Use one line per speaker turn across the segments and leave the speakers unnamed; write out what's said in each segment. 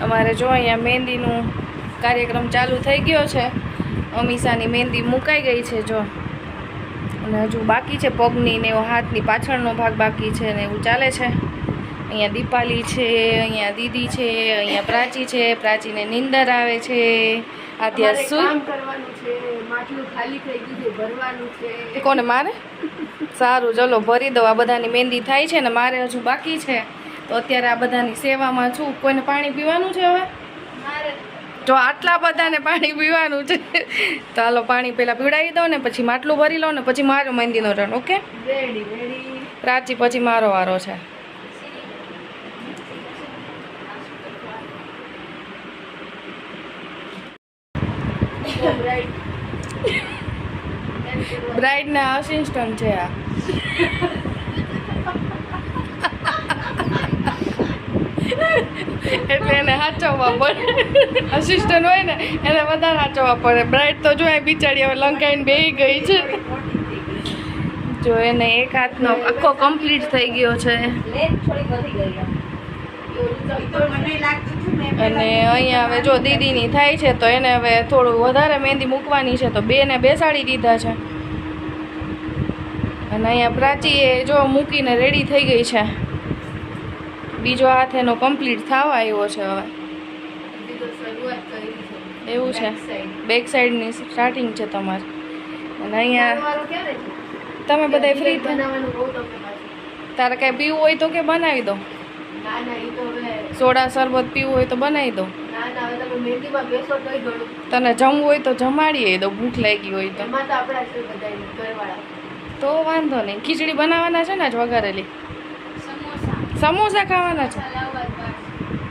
અમારે જો અહીંયા મહેંદીનું કાર્યક્રમ ચાલુ થઈ ગયો છે. અમીષાની મહેંદી મુકાઈ ગઈ છે જો, અને હજુ બાકી છે પગની ને એવો હાથની પાછળનો ભાગ બાકી છે ને એવું ચાલે છે. અહીંયા દીપાલી છે, અહીંયા દીદી છે, અહીંયા પ્રાચી છે. પ્રાચીને નીંદર આવે છે. આધ્યા શું કરવાનું છે? માટલું ખાલી થઈ ગયું છે, ભરવાનું છે. કોને મારે? સારું, ચલો ભરી દો. આ બધાની મહેંદી થાય છે ને મારે હજુ બાકી છે, તો અત્યારે આ બધાની સેવામાં છું. કોઈને પાણી પીવાનું છે હવે? જો આટલા બધાને પાણી પીવાનું છે તો હાલો પાણી પહેલાં પીવડાવી દો ને પછી માટલું ભરી લો ને પછી મારો મહેંદીનો રન. ઓકે પ્રાચી, પછી મારો વારો છે. બ્રાઇડ ના અસિસ્ટન્ટ છે આ. એટલે એને સાચવવા પડે. અસિસ્ટન્ટ હોય ને એને વધારે સાચવવા પડે. બ્રાઇડ તો જો બિચારી હવે લંકાઈને બેહી ગઈ છે. જો એને એક હાથનો આખો કમ્પ્લીટ થઈ ગયો છે. અને અહીંયા હવે જો દીદીની થાય છે તો એને હવે થોડું વધારે મહેંદી મૂકવાની છે તો બેને બેસાડી દીધા છે. અને અહીંયા પ્રાચીએ જો મૂકીને રેડી થઈ ગઈ છે. બીજો હાથ એનો કમ્પ્લીટ થવા આવ્યો છે હવે. એવું છે, બેક સાઈડની સ્ટાર્ટિંગ છે તમારે. અને અહીંયા તમે બધા ફ્રી તારે કાંઈ પીવું હોય તો કે બનાવી દો. સોડા શરબત પીવું હોય તો બનાવી દો. તને જમવું હોય તો જમાડીએ દો, ભૂખ લાગી હોય તો વાંધો નહીં. ખીચડી બનાવવાના છે ને જ વઘારેલી. સમોસા ખાવાના છે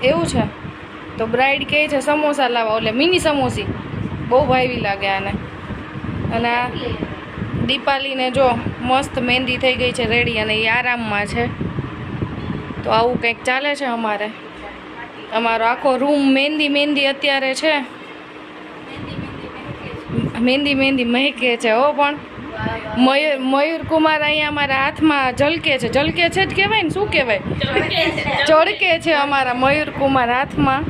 એવું છે તો બ્રાઇડ કહે છે સમોસા લાવવા, એટલે મિની સમોસી બહુ ભાવી લાગે આને. અને આ દીપાલીને જો મસ્ત મહેંદી થઈ ગઈ છે રેડી, અને એ આરામમાં છે. તો આવું કંઈક ચાલે છે અમારે. અમારો આખો રૂમ મહેંદી અત્યારે છે. મહેંદી મહેકે છે હો. પણ મયુર કુમાર અહીંયા અમારા હાથમાં ઝલકે છે જ કહેવાય ને, શું કહેવાય? ચળકે છે અમારા મયુર કુમાર હાથમાં.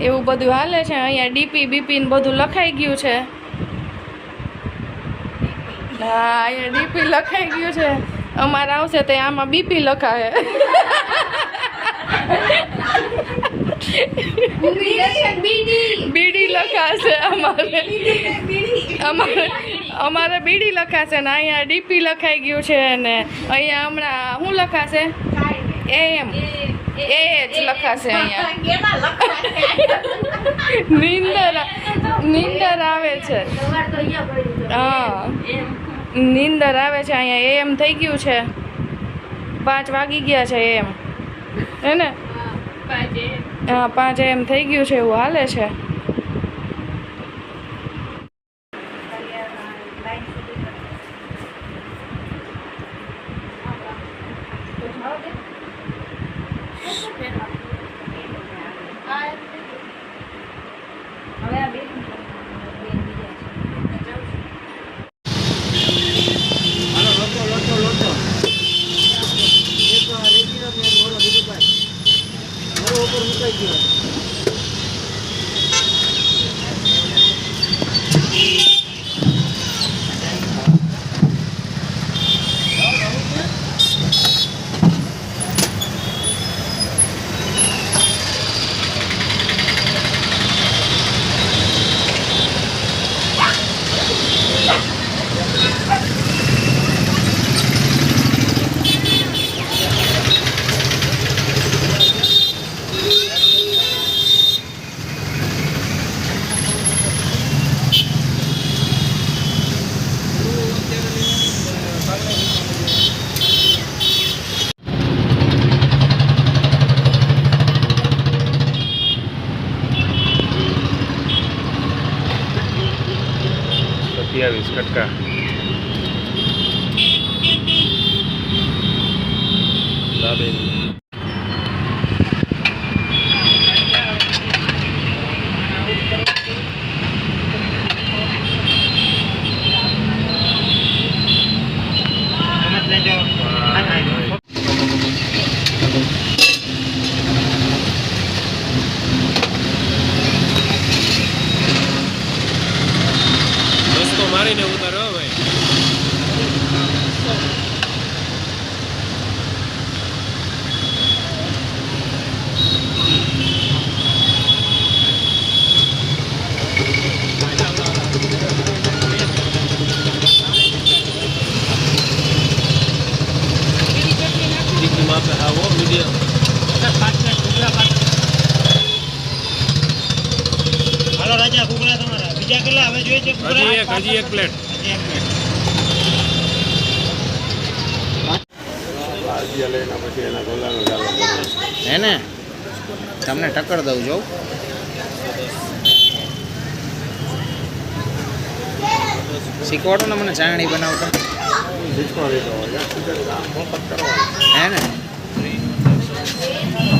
એવું બધું હાલે છે. અહીંયા ડીપી બીપી ને બધું લખાઈ ગયું છે. હા, અહીંયા ડીપી લખાઈ ગયું છે. અમારે આવશે તો આમાં બીપી લખાય. બીડી લખાશે અમારે બીડી લખાશે ને અહીંયા ડીપી લખાઈ ગયું છે. ને અહીંયા હમણાં શું લખાશે? એમ જ લખાશે. અહીંયા નીંદર આવે છે. હા, નીંદર આવે છે. અહીંયા એમ થઈ ગયું છે. 5 વાગી ગયા છે એમ, હે ને? હા, 5 એમ થઈ ગયું છે. એવું હાલે છે.
કટકા દાબેલી જોઈને ઉતારો હો ભાઈ. ટીકીમાં આપણે આવો મીડિયમ.
હાલો રાજા ઘૂઘરા તમારા બીજા કેટલા હવે જોઈએ છે
હજી એક પ્લેટ.
હે ને તમને ટક્કર દઉં જો શીખવાડો ને મને ચાંગણી બનાવતા હે ને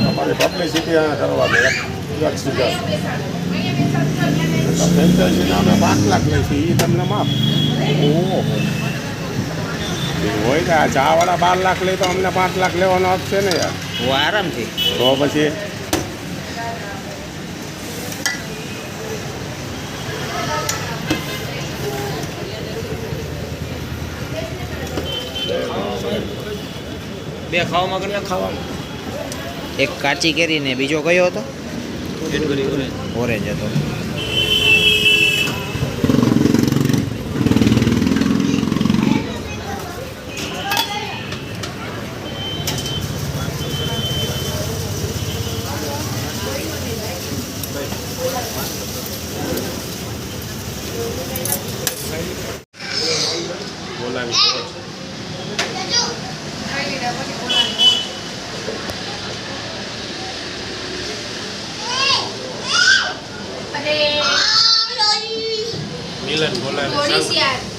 અમારી પબ્લિસિટી કરવાની એક સીધા ફ્રેન્ચાઇઝીના અમે 5 લાખ લઈ છીએ એ તમને માફ
ઓહો
હોય ને આ ચાવાળા 12 લાખ લઈ તો અમને 5 લાખ લેવાનો હક છે ને યાર
હું આરામથી
તો પછી
બે ખાવામાં કેટલા ખાવામાં એક કાચી કેરી ને બીજો કયો હતો ઓરેન્જ હતો
બોલાવી. મિલન બોલાવે.